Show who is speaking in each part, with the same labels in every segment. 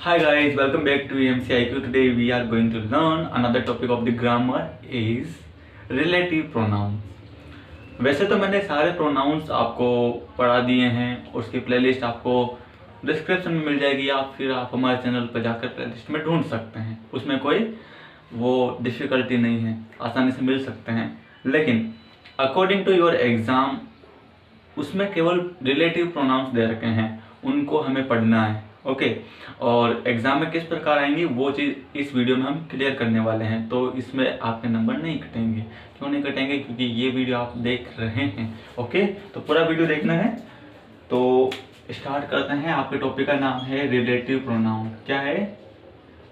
Speaker 1: Hi guys, welcome back to EMCIQ. Today we are going to learn another topic of the grammar is relative pronouns. वैसे तो मैंने सारे pronounce आपको पढ़ा दिए हैं, उसकी प्लेलिस्ट आपको डिस्क्रिप्शन में मिल जाएगी या फिर आप हमारे चैनल पर जाकर प्लेलिस्ट में ढूंढ सकते हैं। उसमें कोई वो डिफ़िकल्टी नहीं है, आसानी से मिल सकते हैं। लेकिन अकॉर्डिंग टू योर एग्ज़ाम उसमें केवल रिलेटिव प्रोनाउंस दे रखे हैं, उनको हमें पढ़ना है। ओके और एग्ज़ाम में किस प्रकार आएंगी वो चीज़ इस वीडियो में हम क्लियर करने वाले हैं। तो इसमें आपके नंबर नहीं कटेंगे। क्यों नहीं कटेंगे? क्योंकि ये वीडियो आप देख रहे हैं। ओके तो पूरा वीडियो देखना है। तो स्टार्ट करते हैं। आपके टॉपिक का नाम है रिलेटिव प्रोनाउन। क्या है?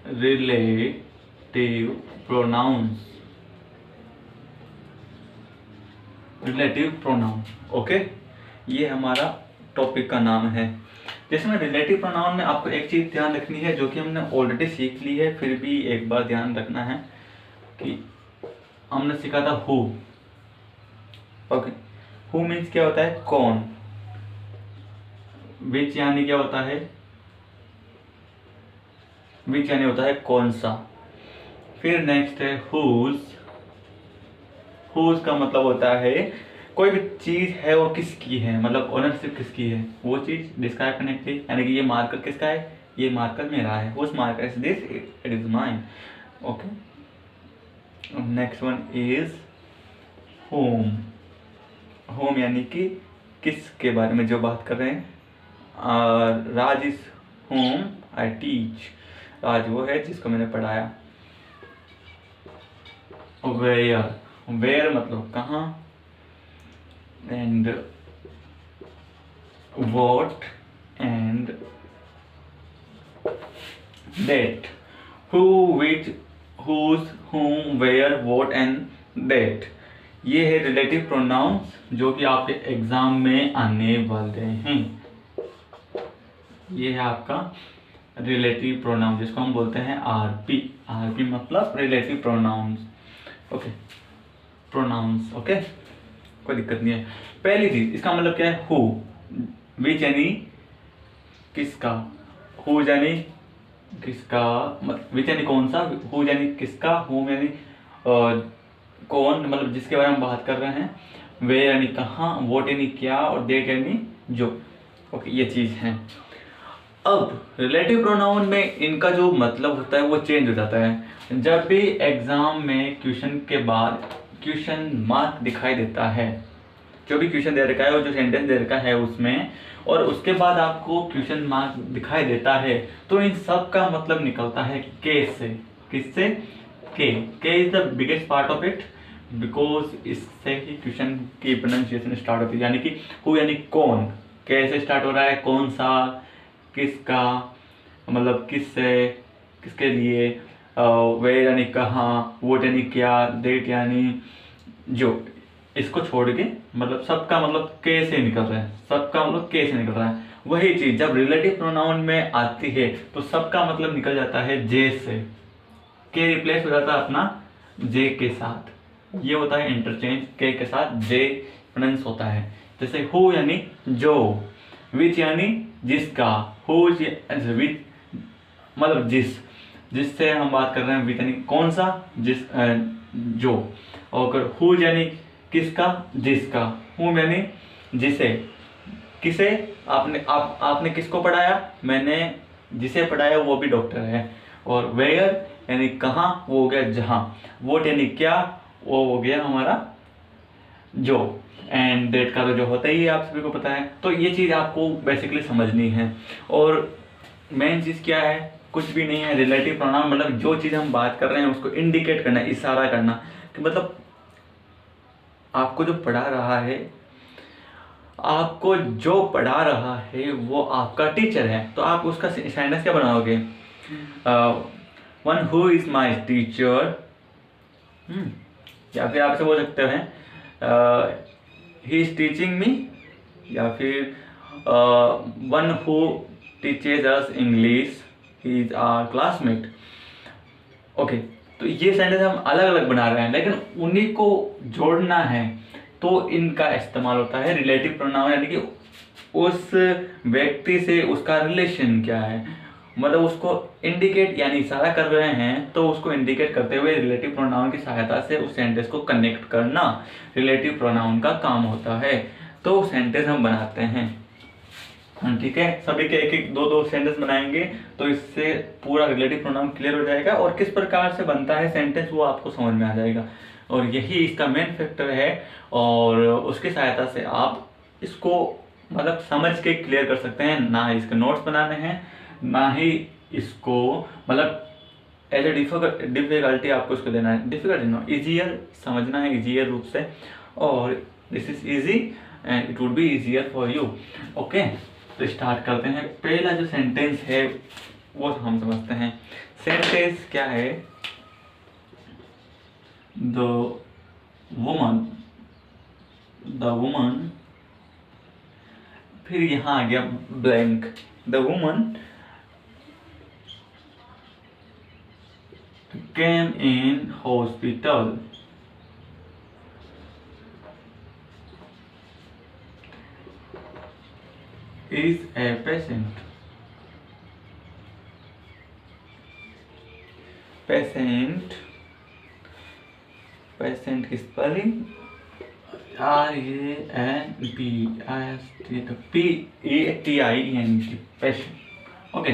Speaker 1: Relative pronouns. Relative pronoun. Okay ये हमारा टॉपिक का नाम है। जिसमें रिलेटिव प्रोनाउन में आपको एक चीज़ ध्यान रखनी है जो कि हमने ऑलरेडी सीख ली है, फिर भी एक बार ध्यान रखना है कि हमने सीखा था हु। ओके हु मीन्स क्या होता है? कौन। विच यानी क्या होता है? विच यानी होता है कौन सा। फिर नेक्स्ट है हुज। हुज का मतलब होता है कोई भी चीज़ है वो किसकी है, मतलब ओनरशिप किसकी है, वो चीज़ डिस्क्राइब करने के लिए। यानी कि ये मार्कर किसका है? ये मार्कर मेरा है। उस marker is this, it is mine. Okay next one is home. Home यानी कि किसके बारे में जो बात कर रहे हैं। राज इज होम आई टीच। राज वो है जिसको मैंने पढ़ाया। वेयर। वेयर मतलब कहाँ। and what and that. Who, which, whose, whom, where, what and that. ये है रिलेटिव प्रोनाउंस जो कि आपके एग्जाम में आने वाले हैं। ये है आपका रिलेटिव प्रोनाउन जिसको हम बोलते हैं आरपी। आरपी मतलब relative pronouns. Okay pronouns. Okay कोई दिक्कत नहीं है। पहली चीज इसका मतलब क्या है? हु। विच यानी किसका। हु यानी किसका। विच यानी कौन सा। हु यानी किसका। हु यानी कौन, मतलब जिसके बारे में बात कर रहे हैं। वे यानी कहाँ। वोट यानी क्या। और डेट यानी जो। ओके ये चीज है। अब रिलेटिव प्रोनाउन में इनका जो मतलब होता है वो चेंज हो जाता है। जब भी एग्जाम में क्वेश्चन के बाद क्वेश्चन मार्क दिखाई देता है, जो भी क्वेश्चन दे रखा है और जो सेंटेंस दे रखा है उसमें, और उसके बाद आपको क्वेश्चन मार्क दिखाई देता है, तो इन सब का मतलब निकलता है के से। किससे? के is the biggest part of it, because इससे ही क्वेश्चन की प्रोनाउंसिएशन स्टार्ट होती है। यानी कि हु यानी कौन, कैसे स्टार्ट हो रहा है, कौन सा, किसका, मतलब किससे, किसके लिए, वे यानी कहाँ, वोट यानी क्या, डेट यानी जो। इसको छोड़ के मतलब सबका मतलब के से निकल रहा है। सबका मतलब के से निकल रहा है। वही चीज जब रिलेटिव प्रोनाउन में आती है तो सबका मतलब निकल जाता है जे से। के रिप्लेस हो जाता है अपना जे के साथ। ये होता है इंटरचेंज। के साथ जे प्रोनाउंस होता है। जैसे हु यानी जो। विच यानी जिसका। हु विच मतलब जिससे हम बात कर रहे हैं। विच यानी कौन सा, जिस, जो। और हु यानी किसका, जिसका। हु यानी जिसे। किसे आपने किसको पढ़ाया? मैंने जिसे पढ़ाया वो भी डॉक्टर है। और वेयर यानी कहाँ, वो हो गया जहाँ। वोट यानी क्या, वो हो गया हमारा जो। एंड डेट का तो जो होता ही है, आप सभी को पता है। तो ये चीज़ आपको बेसिकली समझनी है। और मेन चीज़ क्या है? कुछ भी नहीं है। रिलेटिव प्रोनाउन मतलब जो चीज़ हम बात कर रहे हैं उसको इंडिकेट करना, इशारा करना कि मतलब आपको जो पढ़ा रहा है, आपको जो पढ़ा रहा है वो आपका टीचर है। तो आप उसका सेंटेंस क्या बनाओगे? One who is my teacher. या फिर आपसे बोल सकते हैं ही इज टीचिंग मी। या फिर one who teaches us English, he is our classmate. Okay तो ये सेंटेंस हम अलग अलग बना रहे हैं, लेकिन उन्हीं को जोड़ना है तो इनका इस्तेमाल होता है रिलेटिव प्रोनाउन। यानी कि उस व्यक्ति से उसका रिलेशन क्या है, मतलब उसको इंडिकेट यानी इशारा कर रहे हैं, तो उसको इंडिकेट करते हुए रिलेटिव प्रोनाउन की सहायता से उस सेंटेंस को कनेक्ट करना रिलेटिव प्रोनाउन का काम होता है। तो सेंटेंस हम बनाते हैं, ठीक है। सभी के एक एक दो दो सेंटेंस बनाएंगे तो इससे पूरा रिलेटिव प्रोनाउन क्लियर हो जाएगा और किस प्रकार से बनता है सेंटेंस वो आपको समझ में आ जाएगा। और यही इसका मेन फैक्टर है और उसकी सहायता से आप इसको मतलब समझ के क्लियर कर सकते हैं। ना इसके नोट्स बनाने हैं, ना ही इसको मतलब एज ए डिफिकल्टी आपको इसको देना है। डिफिकल्टी नो, ईजियर समझना है ईजियर रूप से, और this is easy and it would be easier for you. Okay, तो स्टार्ट करते हैं। पहला जो सेंटेंस है वो हम समझते हैं। सेंटेंस क्या है? द वुमन, फिर यहां आ गया blank. The woman came in hospital is a patient की spelling RANPIST patient। Okay,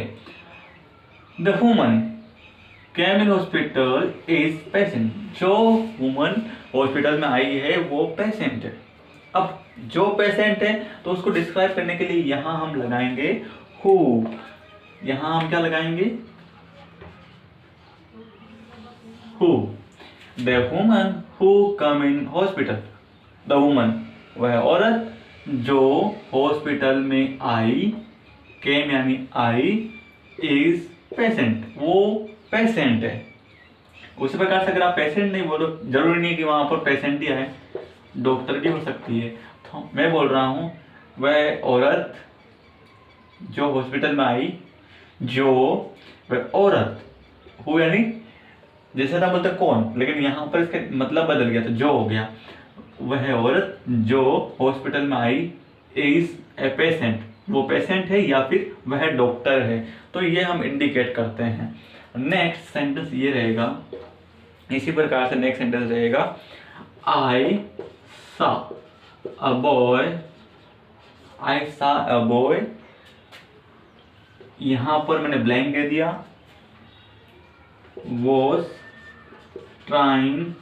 Speaker 1: the woman came in hospital is patient. जो वुमन हॉस्पिटल में आई है वो पेशेंट है। अब जो पेशेंट है तो उसको डिस्क्राइब करने के लिए यहां हम लगाएंगे हु। यहां हम क्या लगाएंगे? Who. The woman who come in hospital. The woman वह औरत जो हॉस्पिटल में आई, केम यानी आई, इज पेशेंट वो पेशेंट है। उसी प्रकार से अगर आप पेशेंट नहीं बोलो, जरूरी नहीं कि वहां पर पेशेंट ही आए, डॉक्टर भी हो सकती है। तो मैं बोल रहा हूं वह औरत जो हॉस्पिटल में आई, जो वह औरत हु यानी जैसे ना बोलते कौन, लेकिन यहाँ पर इसका मतलब बदल गया तो जो हो गया। वह औरत जो हॉस्पिटल में आई इज ए पेशेंट, वो पेशेंट है या फिर वह डॉक्टर है। तो ये हम इंडिकेट करते हैं। नेक्स्ट सेंटेंस ये रहेगा, इसी प्रकार से नेक्स्ट सेंटेंस रहेगा आई सा अ बॉय। यहां पर मैंने ब्लैंक दे दिया। was trying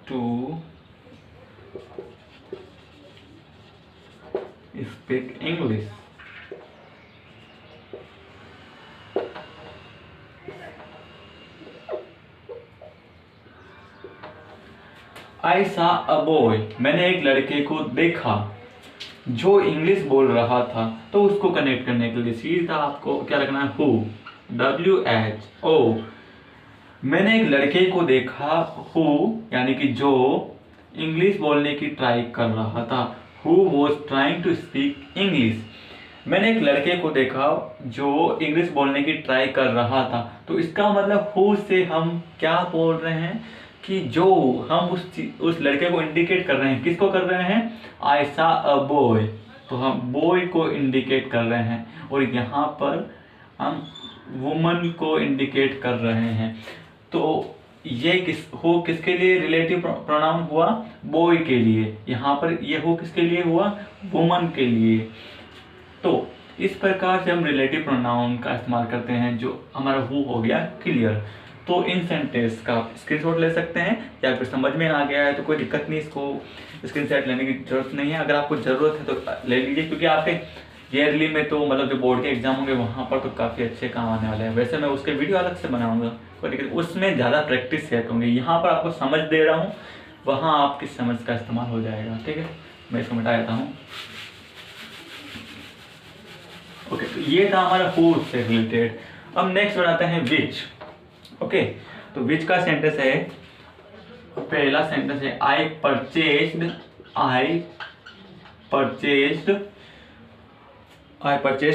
Speaker 1: to speak English। I saw a boy, मैंने एक लड़के को देखा जो इंग्लिश बोल रहा था। तो उसको कनेक्ट करने के लिए सीधा आपको क्या रखना है? Who, WHO। मैंने एक लड़के को देखा, हु यानी कि जो इंग्लिश बोलने की ट्राई कर रहा था। Who was trying to speak English. मैंने एक लड़के को देखा जो इंग्लिश बोलने की ट्राई कर रहा था। तो इसका मतलब हु से हम क्या बोल रहे हैं कि जो हम उस लड़के को इंडिकेट कर रहे हैं। किसको कर रहे हैं? आई सा अ बॉय, तो हम बॉय को इंडिकेट कर रहे हैं। और यहाँ पर हम वुमन को इंडिकेट कर रहे हैं। तो ये किसके लिए रिलेटिव प्रोनाउन हुआ? बॉय के लिए। यहाँ पर ये हो किसके लिए हुआ? वुमन के लिए। तो इस प्रकार से हम रिलेटिव प्रोनाउन का इस्तेमाल करते हैं। जो हमारा हु हो गया क्लियर। तो इन सेंटेंस का स्क्रीनशॉट ले सकते हैं, या फिर समझ में आ गया है तो कोई दिक्कत नहीं, इसको स्क्रीनशॉट लेने की जरूरत नहीं है। अगर आपको ज़रूरत है तो ले लीजिए, क्योंकि आपके ईयरली में तो मतलब जो बोर्ड के एग्जाम होंगे वहाँ पर तो काफ़ी अच्छे काम आने वाले हैं। वैसे मैं उसके वीडियो अलग से बनाऊंगा, कोई दिक्कत, उसमें ज़्यादा प्रैक्टिस शेयर करूँगी। यहाँ पर आपको समझ दे रहा हूँ, वहाँ आपकी समझ का इस्तेमाल हो जाएगा। ठीक है, मैं इसको मिटा देता हूँ। ओके, तो ये था हमारा हु से रिलेटेड। अब नेक्स्ट बनाते हैं विच। ओके, तो विच का सेंटेंस है, पहला सेंटेंस है I purchased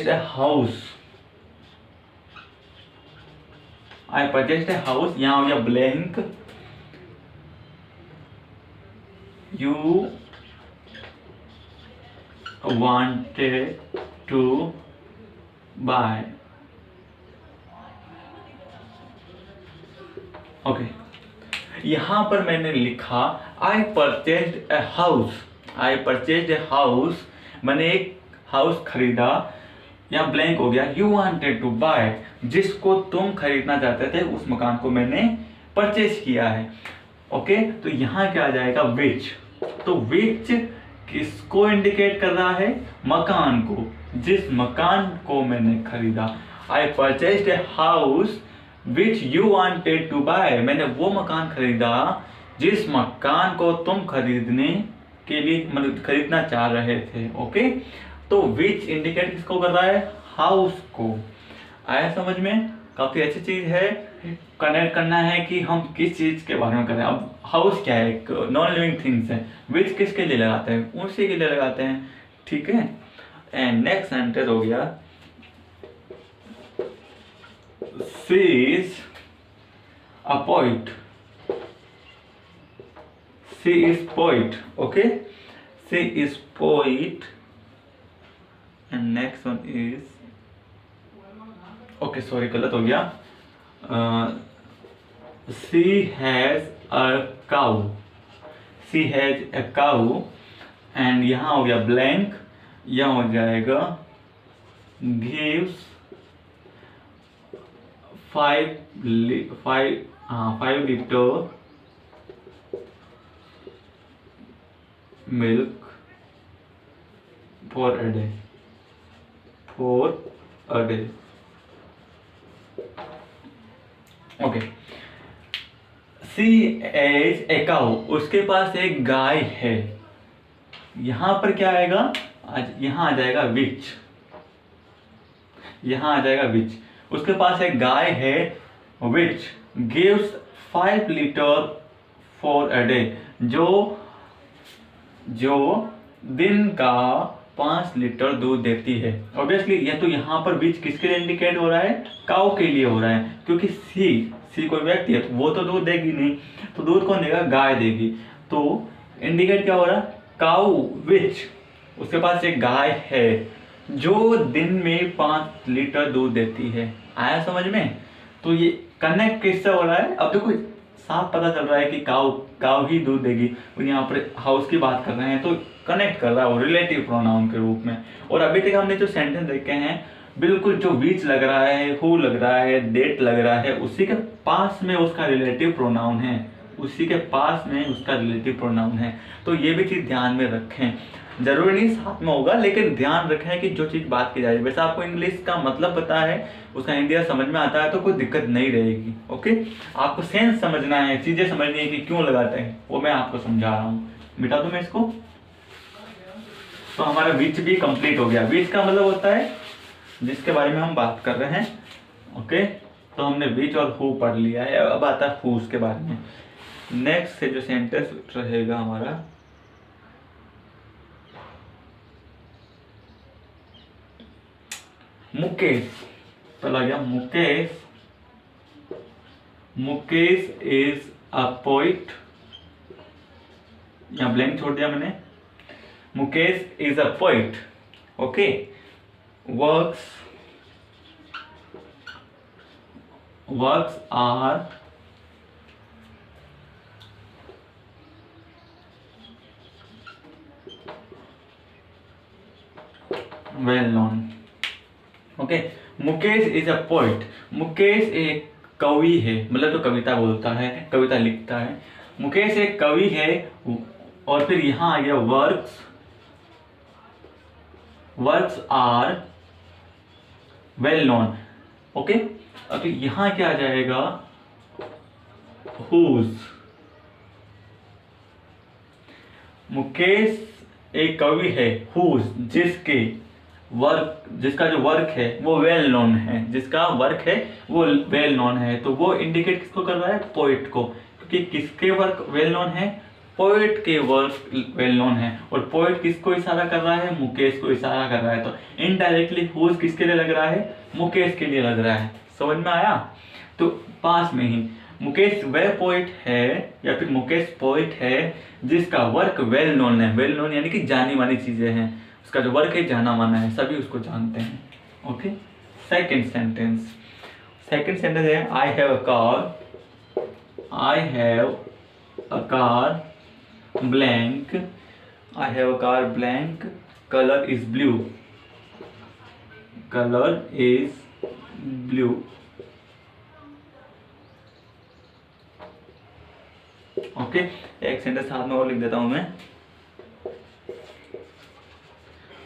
Speaker 1: a house. I purchased a house, यहां हो गया blank, wanted to buy. Okay, यहाँ पर मैंने लिखा I purchased a house. I purchased a house, मैंने एक हाउस खरीदा। यहाँ ब्लैंक हो गया। यू वांटेड टू बाय, जिसको तुम खरीदना चाहते थे उस मकान को मैंने परचेज किया है। ओके, तो यहाँ क्या आ जाएगा, विच। तो विच किसको इंडिकेट कर रहा है, मकान को, जिस मकान को मैंने खरीदा। I purchased a house which you wanted to buy, मैंने वो मकान खरीदा जिस मकान को तुम खरीदने के लिए मतलब खरीदना चाह रहे थे। ओके, तो विच इंडिकेट किसको कर रहा है, हाउस को। आया समझ में? काफी अच्छी चीज है। कनेक्ट करना है कि हम किस चीज के बारे में कर रहे हैं। अब हाउस क्या है, एक नॉन लिविंग थिंग्स है। विच किसके लिए लगाते हैं, उसी के लिए लगाते हैं। ठीक है। एंड नेक्स्ट सेंटेंस हो गया, she is a poet. She is poet. Okay, she is poet. And next one is, okay sorry गलत हो गया, she has a cow. She has a cow. And यहां हो गया ब्लैंक, यहां हो जाएगा gives 5 litre milk for a day. For a day. Okay, she has a cow, उसके पास एक गाय है। यहां पर क्या आएगा, आज यहां आ जाएगा विच। यहां आ जाएगा विच, उसके पास एक गाय है which gives 5 litre for a day, जो दिन का 5 लीटर दूध देती है। ऑब्वियसली ये तो यहाँ पर बीच किसके लिए इंडिकेट हो रहा है, काऊ के लिए हो रहा है, क्योंकि सी कोई व्यक्ति है तो वो तो दूध देगी नहीं, तो दूध कौन देगा, गाय देगी। तो इंडिकेट क्या हो रहा है, काऊ विच, उसके पास एक गाय है जो दिन में 5 लीटर दूध देती है। आया समझ में? तो ये कनेक्ट किससे हो रहा है, अब देखो साफ पता चल रहा है कि काऊ ही दूध देगी। और यहाँ पर हाउस की बात कर रहे हैं तो कनेक्ट कर रहा है वो रिलेटिव प्रोनाउन के रूप में। और अभी तक हमने जो सेंटेंस देखे हैं, बिल्कुल जो बीच लग रहा है, हु लग रहा है, डेट लग रहा है, उसी के पास में उसका रिलेटिव प्रोनाउन है। उसी के पास में उसका रिलेटिव प्रोनाउन है। तो ये भी चीज़ ध्यान में रखें। जरूरी नहीं साथ में होगा, लेकिन ध्यान रखें कि जो चीज़ बात की जा रही है, वैसे आपको इंग्लिश का मतलब पता है, उसका हिंदी समझ में आता है तो कोई दिक्कत नहीं रहेगी। ओके, आपको सेंस समझना है, चीज़ें समझनी है कि क्यों लगाते हैं, वो मैं आपको समझा रहा हूँ। मिटा दूँ मैं इसको। तो हमारा विच भी कंप्लीट हो गया। विच का मतलब होता है जिसके बारे में हम बात कर रहे हैं। ओके, तो हमने विच और हु पढ़ लिया है, अब आता है हुज के बारे में। नेक्स्ट से जो सेंटेंस रहेगा हमारा, मुकेश। पहला गया Mukesh. Mukesh is a poet, या ब्लैंक छोड़ दिया मैंने। Mukesh is a poet. Okay, works are well known. Okay, Mukesh is a poet. Mukesh एक कवि है, मतलब तो कविता बोलता है, कविता लिखता है। मुकेश एक कवि है। और फिर यहां आ गया works are well known. Okay, अब यहां क्या आ जाएगा, हुज। मुकेश एक कवि है, हुज जिसका जो वर्क है वो वेल नोन है, जिसका वर्क है वो वेल नोन है। तो वो इंडिकेट किसको कर रहा है, पोइट को, क्योंकि किसके वर्क वेल नोन है, पोइट के वर्क वेल नोन है। और पोइट किसको इशारा कर रहा है, मुकेश को इशारा कर रहा है। तो इनडायरेक्टली हुज किसके लिए लग रहा है, मुकेश के लिए लग रहा है। समझ में आया? तो पास में ही मुकेश वह पोइट है, या फिर मुकेश पोइट है जिसका वर्क वेल नोन है। वेल नोन यानी कि जानी मानी चीजें हैं, उसका जो वर्क है जाना माना है, सभी उसको जानते हैं। ओके, सेकंड सेंटेंस है I have a car blank colour is blue. Okay, एक सेंटेंस साथ में और लिख देता हूं मैं।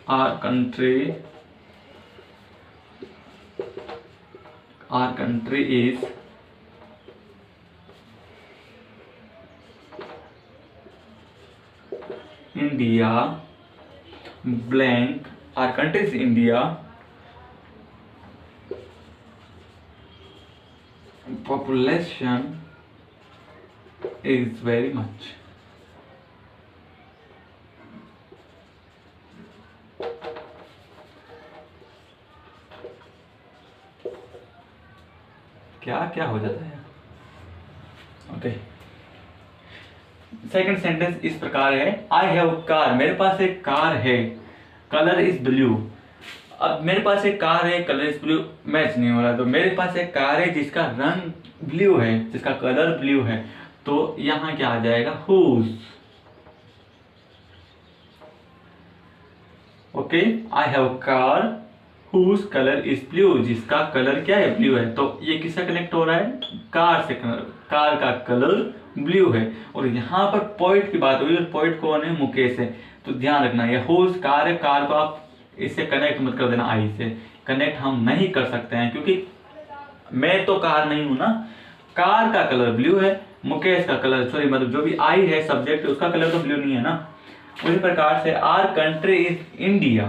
Speaker 1: Our country is India blank. Our country is India, population is very much। क्या हो जाता है। ओके, सेकंड सेंटेंस इस प्रकार है आई हैव कार, मेरे पास एक कार है, कलर इज ब्लू। अब मेरे पास एक कार है, कलर इज ब्लू मैच नहीं हो रहा, तो मेरे पास एक कार है जिसका रंग ब्लू है, जिसका कलर ब्लू है, तो यहां क्या आ जाएगा, whose. Okay, I have car whose colour is blue, जिसका कलर क्या है, ब्लू है। तो ये किससे कनेक्ट हो रहा है, कार से। कार का कलर ब्लू है। और यहाँ पर पॉइंट की बात हुई, और पॉइंट कौन है, मुकेश है। तो ध्यान रखना, ये हुज कार है, कार को आप इससे कनेक्ट मत कर देना, आई से कनेक्ट हम नहीं कर सकते हैं, क्योंकि मैं तो कार नहीं हूं ना। कार का कलर ब्लू है, मुकेश का कलर मतलब जो भी आई है सब्जेक्ट, उसका कलर तो ब्लू नहीं है ना। उसी प्रकार से आर कंट्री इज इंडिया,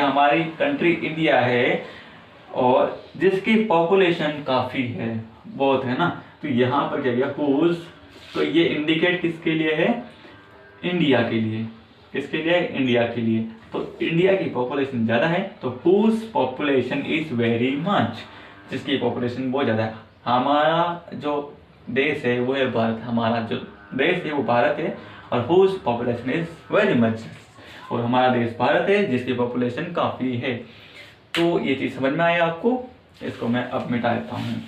Speaker 1: हमारी कंट्री इंडिया है, और जिसकी पॉपुलेशन काफी है, बहुत है ना। तो यहाँ पर क्या गया, हुज। तो ये इंडिकेट किसके लिए है, इंडिया के लिए। किसके लिए, इंडिया के लिए। तो इंडिया की पॉपुलेशन ज्यादा है, तो whose population is very much, जिसकी पॉपुलेशन बहुत ज्यादा है। हमारा जो देश है वो है भारत, हमारा जो देश है वो भारत है, और whose population is very much, और हमारा देश भारत है जिसकी पॉपुलेशन काफी है। तो ये चीज समझ में आया आपको, इसको मैं अब मिटा देता हूँ।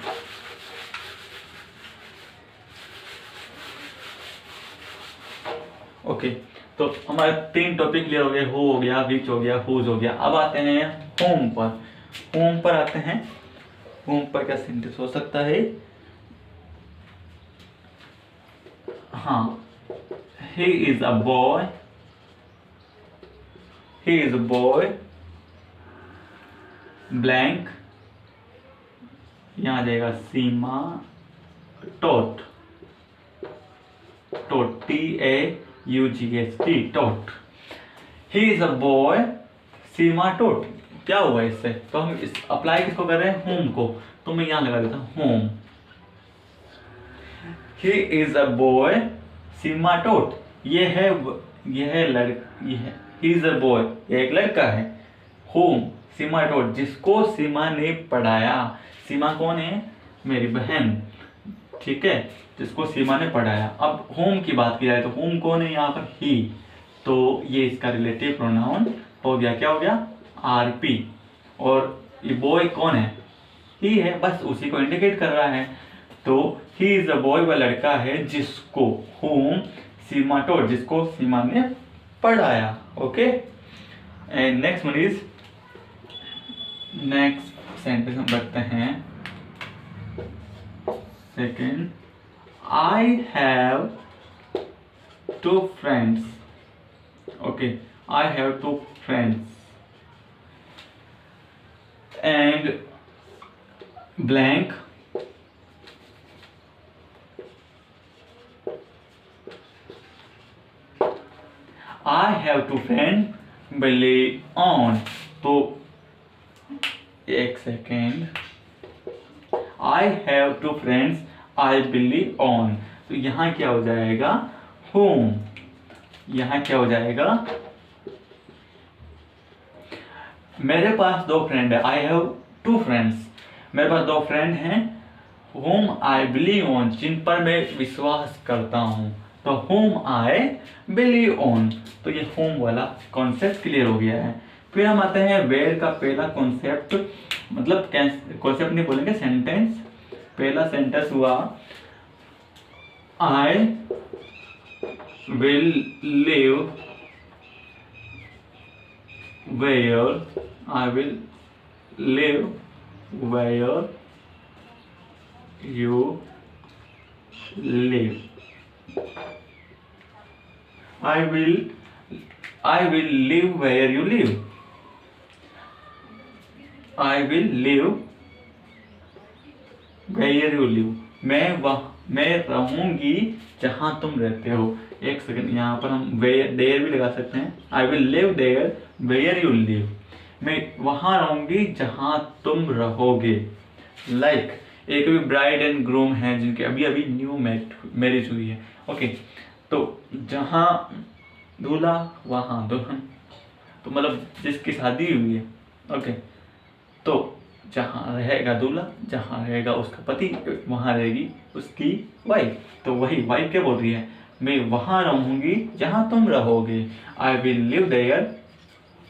Speaker 1: ओके, तो हमारे 3 टॉपिक क्लियर हो गए, हो गया, विच हो गया, हुज हो गया। अब आते हैं होम पर आते हैं। होम पर क्या सेंटेंस हो सकता है, हाँ, he is a boy blank, यहां आ जाएगा Seema taught, TAUGHT taught. He is a boy Seema taught. क्या हुआ इससे, तो हम इस अप्लाई किसको कर रहे हैं, होम को। तो मैं यहां लगा देता हूं home. He is a boy Seema taught, he is a boy, ये एक लड़का है। होम सीमा टॉट, जिसको सीमा ने पढ़ाया। सीमा कौन है, मेरी बहन, ठीक है, जिसको सीमा ने पढ़ाया। अब होम की बात की जाए तो होम कौन है यहाँ पर, ही। तो ये इसका रिलेटिव प्रोनाउन हो गया, क्या हो गया, RP। और ये बॉय कौन है, ही है, बस उसी को इंडिकेट कर रहा है। तो ही इज अ बॉय, वह लड़का है जिसको, होम सीमा टॉट, जिसको सीमा ने पढ़ाया। ओके, एंड नेक्स्ट सेंटेंस हम रखते हैं second. I have 2 friends. Okay, I have 2 friends. And blank. I have 2 friends. Believe on. तो एक second, I have 2 friends I believe on। तो यहाँ क्या हो जाएगा, whom। यहाँ क्या हो जाएगा, मेरे पास 2 फ्रेंड है, I have 2 friends। मेरे पास 2 फ्रेंड हैं, whom I believe on, जिन पर मैं विश्वास करता हूँ। तो whom I believe on, तो ये whom वाला कॉन्सेप्ट क्लियर हो गया है। फिर हम आते हैं where का पहला कॉन्सेप्ट, मतलब कॉन्सेप्ट नहीं बोलेंगे, सेंटेंस। पहला सेंटेंस हुआ I will live where, I will live where you live, I will live where you live, I will live where you live, मैं रहूंगी जहां तुम रहते हो। एक सेकंड, यहाँ पर हम देयर भी लगा सकते हैं। I will live there where you live, मैं वहां रहूंगी जहां तुम रहोगे। लाइक एक भी ब्राइड एंड ग्रूम हैं जिनके अभी अभी न्यू मैरिज हुई है, ओके, तो जहां दूल्हा वहां दुल्हन, तो मतलब जिसकी शादी हुई है, ओके, तो जहाँ रहेगा दूल्हा, जहाँ रहेगा उसका पति, वहाँ रहेगी उसकी वाइफ। तो वही वाइफ क्या बोल रही है, मैं वहाँ रहूंगी जहाँ तुम रहोगे। I will live there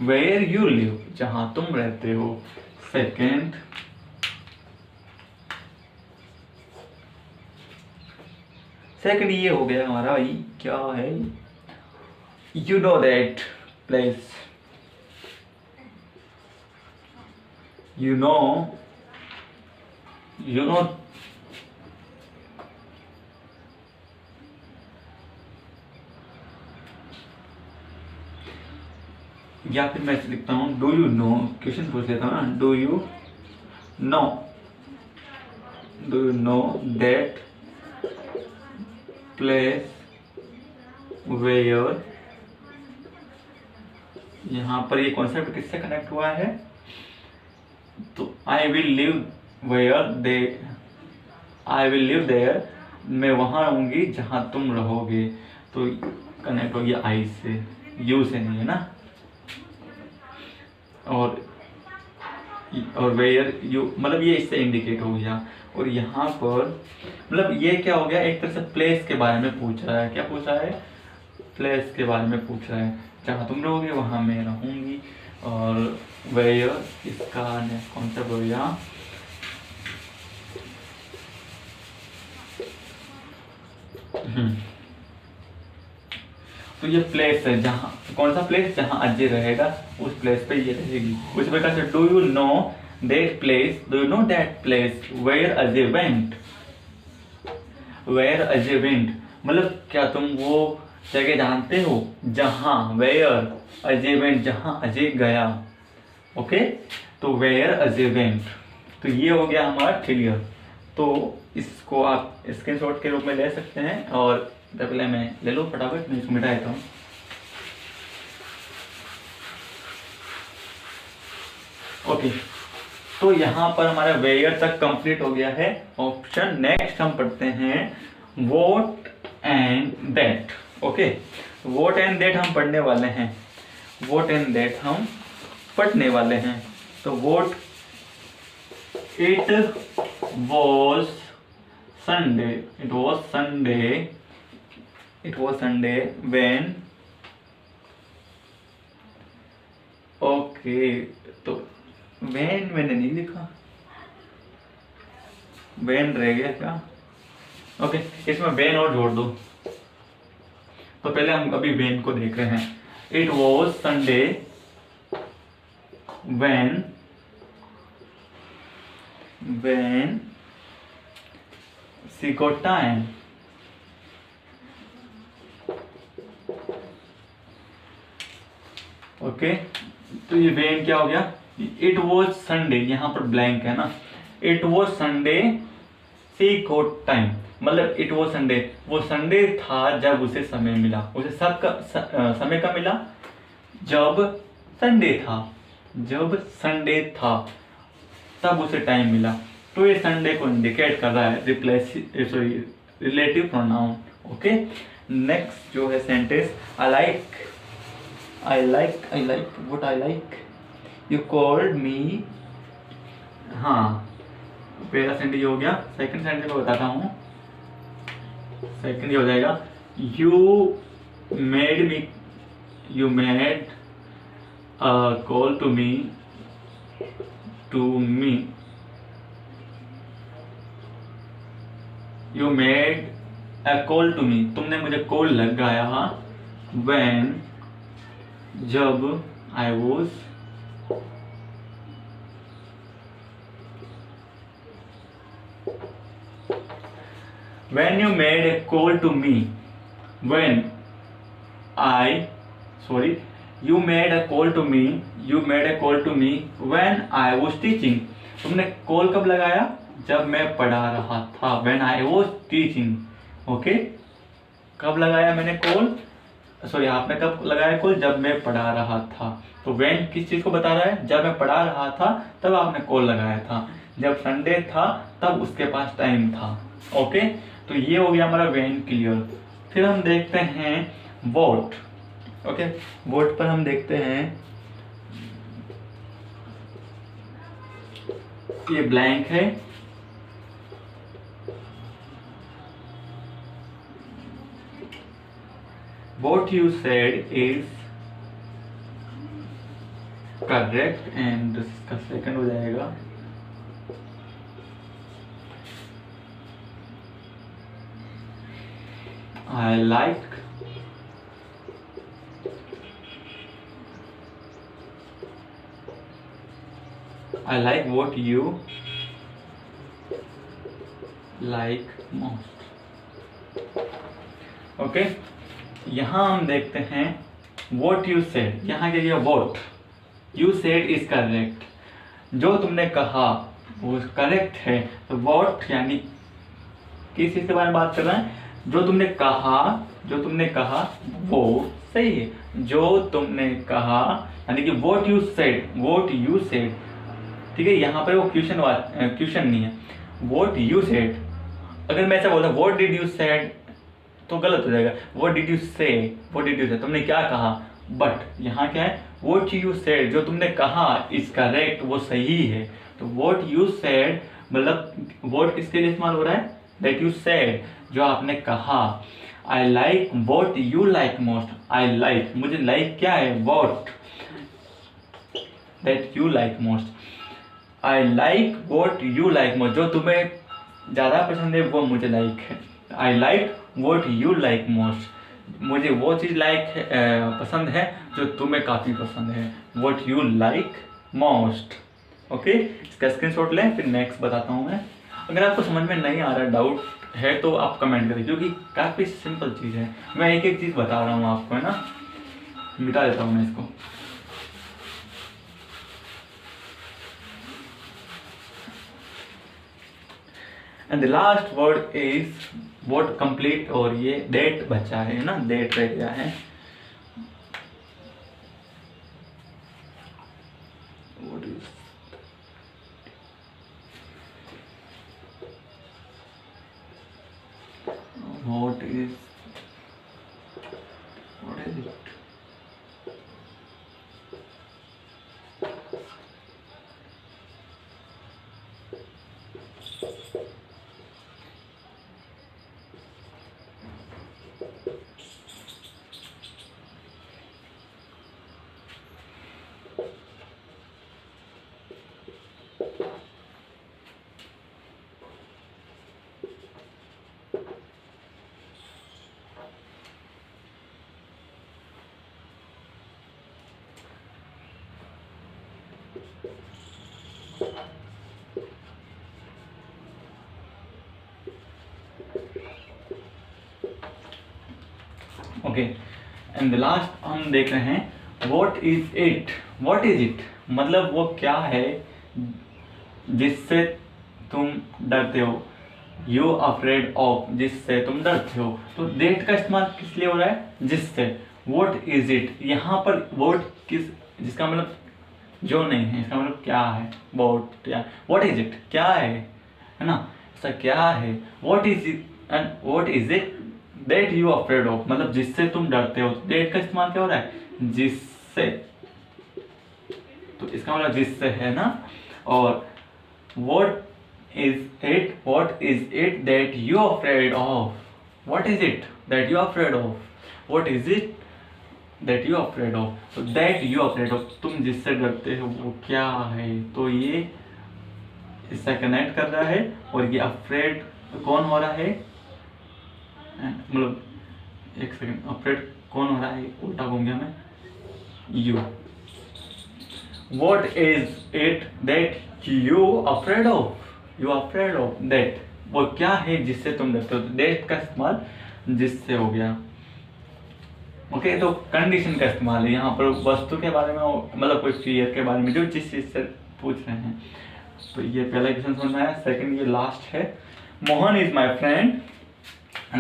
Speaker 1: where you live, जहाँ तुम रहते हो। सेकेंड, ये हो गया हमारा भाई, क्या है, you know that place, you know या फिर मैं लिखता हूँ डू यू नो, क्वेश्चन पूछ लेता हूँ ना, do you know that place where, यहाँ पर ये कॉन्सेप्ट किससे कनेक्ट हुआ है, तो आई विल लिव देयर, मैं वहाँ रहूँगी जहाँ तुम रहोगे, तो कनेक्ट हो गया आई से, यू से नहीं है ना। और वेयर यू मतलब ये इससे इंडिकेट हो गया। और यहाँ पर मतलब ये क्या हो गया, एक तरह से प्लेस के बारे में पूछ रहा है। क्या पूछ रहा है, प्लेस के बारे में पूछ रहा है, जहाँ तुम रहोगे वहाँ मैं रहूँगी। और वेयर इसका नेक्स्ट कॉन्सेप्ट हो गया तो ये प्लेस है, जहाँ कौन सा प्लेस, जहाँ अजय रहेगा उस प्लेस पे ये रहेगी। उस प्रकार से do you know that place where Ajay went, मतलब क्या तुम वो जगह जानते हो जहाँ, वेयर अजय वेंट, जहाँ अजय गया। ओके, तो वेयर अजय वेंट, तो ये हो गया हमारा क्लियर। तो इसको आप स्क्रीनशॉट के रूप में ले सकते हैं, और पहले मैं ले लो फटाफट, मैं इसको मिटा देता हूँ। ओके, तो यहाँ पर हमारा वेयर तक कंप्लीट हो गया है ऑप्शन। नेक्स्ट हम पढ़ते हैं vote and that. Okay, vote and that हम पढ़ने वाले हैं, तो vote, it was Sunday when, okay, तो व्हेन मैंने नहीं लिखा, व्हेन रह गया क्या, ओके, इसमें व्हेन और जोड़ दो। तो पहले हम अभी व्हेन को देख रहे हैं। It was Sunday when she got time, okay, तो ये व्हेन क्या हो गया, इट वॉज संडे, यहाँ पर ब्लैंक है ना, it was Sunday she got time, मतलब इट वॉज संडे, वो संडे था जब उसे समय मिला, उसे समय का मिला जब संडे था तब उसे टाइम मिला। तो ये संडे को इंडिकेट कर रहा है रिलेटिव प्रोनाउन। ओके, नेक्स्ट जो है sentence, I like you called me. हाँ, पहला सेंटेंस हो गया। सेकंड सेंटेंस को बताता हूँ। सेकंड ये हो जाएगा, You made a call to me. You made a call to me. तुमने मुझे कॉल लगाया. When, जब I was when you made a call to me. You made a call to me. When I was teaching. तुमने call कब लगाया? जब मैं पढ़ा रहा था. When I was teaching. Okay, कब लगाया मैंने कॉल? आपने कब लगाया कॉल? जब मैं पढ़ा रहा था. तो when किस चीज को बता रहा है? जब मैं पढ़ा रहा था तब आपने कॉल लगाया था. जब संडे था तब उसके पास टाइम था. ओके, तो ये हो गया हमारा when क्लियर. फिर हम देखते हैं what. ओके, what पर हम देखते हैं, ये ब्लैंक है. What you said is correct and इसका सेकंड हो जाएगा I like what you like most. Okay, यहाँ हम देखते हैं what you said. यहाँ क्या किया? what you said is correct. जो तुमने कहा वो करेक्ट है. तो what यानी किस चीज के बारे में बात कर रहे हैं? जो तुमने कहा वो सही है. जो तुमने कहा यानी कि what you said. ठीक है, यहाँ पर वो क्वेश्चन नहीं है. what you said. अगर मैं ऐसा बोलता what did you said तो गलत हो जाएगा. what did you say. तुमने क्या कहा. बट यहाँ क्या है? what you said. जो तुमने कहा इज करेक्ट, वो सही है. तो what you said मतलब what किसके लिए इस्तेमाल हो रहा है? that you said, जो आपने कहा. I like what you like most. I like, मुझे like क्या है? what that you like most. I like what you like most. जो तुम्हें ज़्यादा पसंद है वो मुझे like है. I like what you like most. मुझे वो चीज़ पसंद है जो तुम्हें काफ़ी पसंद है. what you like most. Okay, इसका स्क्रीनशॉट लें. फिर नेक्स्ट बताता हूँ मैं. अगर आपको समझ में नहीं आ रहा, डाउट है तो आप कमेंट करें, क्योंकि काफ़ी सिंपल चीज़ है. मैं एक चीज़ बता रहा हूँ आपको, है ना. मिटा देता हूँ मैं इसको. And the last word is what complete. और ये डेट बचा है ना, डेट रह गया है. what is it? Okay, and the last हम देख रहे हैं what is it. मतलब वो क्या है जिससे तुम डरते हो. you afraid of, जिससे तुम डरते हो. तो that का इस्तेमाल किस लिए हो रहा है? जिससे. what is it, यहाँ पर what जिसका मतलब जो नहीं है, इसका मतलब क्या है. what is it क्या है ना. ऐसा क्या है. what is it that you afraid of, मतलब जिससे तुम डरते हो. that का इस्तेमाल क्या हो रहा है? जिससे. तो इसका मतलब जिससे है ना. और what is it that you afraid of, what is it that you are afraid of, what is it that you afraid of, तो दैट यू अफ्रेड ऑफ, तुम जिससे डरते हो वो क्या है, तो ये इससे कनेक्ट कर रहा है। और ये अफ्रेड कौन हो रहा है, मतलब एक सेकंड, अफ्रेड कौन हो रहा है, उल्टा घूम गया मैं, you. What is it that you afraid of, you afraid of that, वो क्या है जिससे तुम डरते हो, दैट का इस्तेमाल जिससे हो गया। ओके तो कंडीशन का इस्तेमाल है यहाँ पर वस्तु के बारे में, मतलब कोई फियर के बारे में, जो जिस चीज से पूछ रहे हैं। तो ये पहला क्वेश्चन समझ में आया। सेकंड ये लास्ट है, Mohan is my friend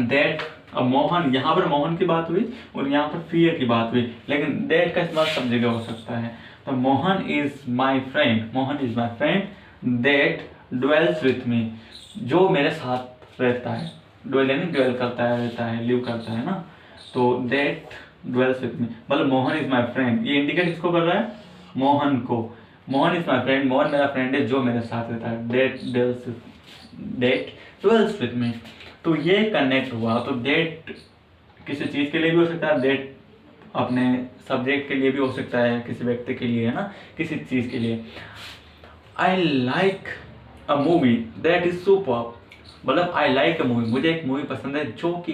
Speaker 1: that, अब मोहन, यहाँ पर मोहन की बात हुई और यहाँ पर फियर की बात हुई, लेकिन दैट का इस्तेमाल सब जगह हो सकता है। तो Mohan is my friend, Mohan is my friend that dwells with me, जो मेरे साथ रहता है, ड्वेल यानी ड्वेल करता है, रहता है, लिव करता है ना, तो दैट ड्वेल्स विथ मी, मतलब मोहन इज माय फ्रेंड, ये इंडिकेट किसको कर रहा है, मोहन को। Mohan is my friend, Mohan मेरा फ्रेंड है जो मेरे साथ रहता है, दैट ड्वेल्स विथ मी, तो ये कनेक्ट हुआ। तो दैट किसी चीज के लिए भी हो सकता है, दैट अपने सब्जेक्ट के लिए भी हो सकता है, किसी व्यक्ति के लिए, है ना, किसी चीज के लिए। I like a movie that is superb, मतलब आई लाइक अ मूवी, मुझे एक मूवी पसंद है जो कि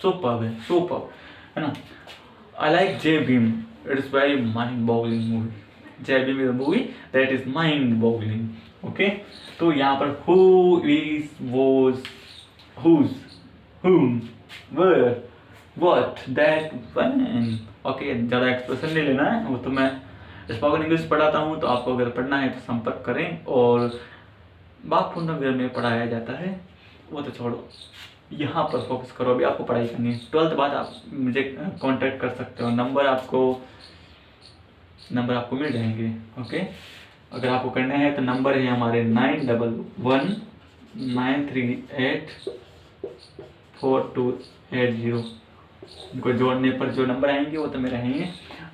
Speaker 1: सुपर्ब है, सुपर्ब है ना। I like J Bhim, it is very mind boggling movie, J Bhim is a movie that is mind boggling. Okay तो यहाँ पर who is, was, whose, whom, where, what, that, when। Okay ज़्यादा एक्सप्रेशन नहीं लेना है, वो तो मैं स्पोकन इंग्लिश पढ़ाता हूँ, तो आपको अगर पढ़ना है तो संपर्क करें। और बापूनगर में पढ़ाया जाता है, वो तो छोड़ो, यहाँ पर फोकस करो, अभी आपको पढ़ाई करनी है। 12th बाद आप मुझे कांटेक्ट कर सकते हो, नंबर आपको मिल जाएंगे। ओके अगर आपको करना है तो नंबर है हमारे 9119384280। इनको जोड़ने पर जो नंबर आएंगे वो तो मेरे रहेंगे,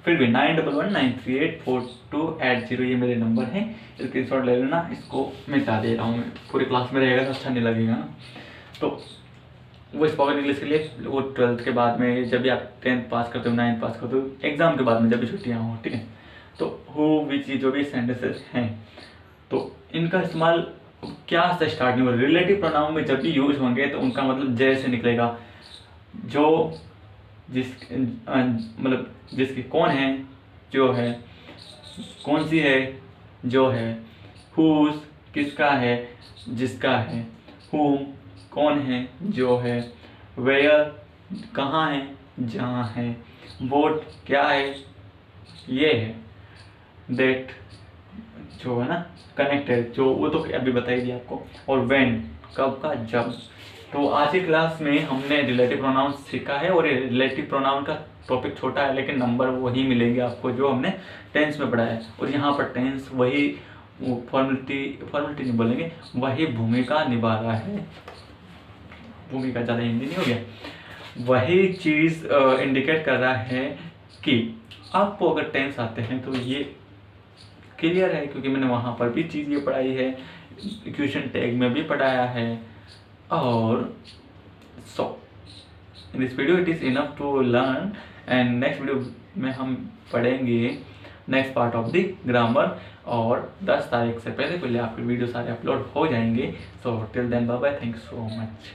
Speaker 1: फिर भी 9119384280 ये मेरे नंबर हैं, स्क्रीनशॉट ले लेना। इसको मिटा दे रहा हूँ मैं, पूरी क्लास में रहेगा तो अच्छा नहीं लगेगा ना। तो वो स्पोकन इंग्लिश के लिए वो 12th के बाद में, जब भी आप 10th पास करते हो, 9th पास करते हो, एग्जाम के बाद में जब भी छुट्टियाँ हों, ठीक है। तो हु विच जो भी सेंटेंसेस हैं, तो इनका इस्तेमाल क्या से स्टार्ट नहीं हो, रिलेटिव प्रोनाउन में जब भी यूज होंगे तो उनका मतलब जय से निकलेगा, जो मतलब जिसकी, कौन है, जो है, कौन सी है, जो है, हुज किसका है, जिसका है, हुम कौन है, जो है, वेयर कहाँ है, जहाँ है, वोट क्या है, ये है, दैट जो है ना कनेक्टेड, जो वो तो अभी बता ही दिया आपको, और व्हेन कब का, जब। तो आज की क्लास में हमने रिलेटिव प्रोनाउन सीखा है, और ये रिलेटिव प्रोनाउन का टॉपिक छोटा है, लेकिन नंबर वही मिलेंगे आपको जो हमने टेंस में पढ़ा है। और यहाँ पर टेंस वही फॉर्मेलिटी नहीं बोलेंगे, वही भूमिका निभा रहा है, भूमिका ज़्यादा हिंदी नहीं हो गया, वही चीज़ इंडिकेट कर रहा है कि आपको अगर टेंस आते हैं तो ये क्लियर है, क्योंकि मैंने वहाँ पर भी चीज़ ये पढ़ाई है, क्वेश्चन टैग में भी पढ़ाया है। और so in this video it is enough to learn, and next video में हम पढ़ेंगे next part of the grammar, और 10 तारीख से पहले आपके वीडियो सारे अपलोड हो जाएंगे। So till then bye bye, thank you so much.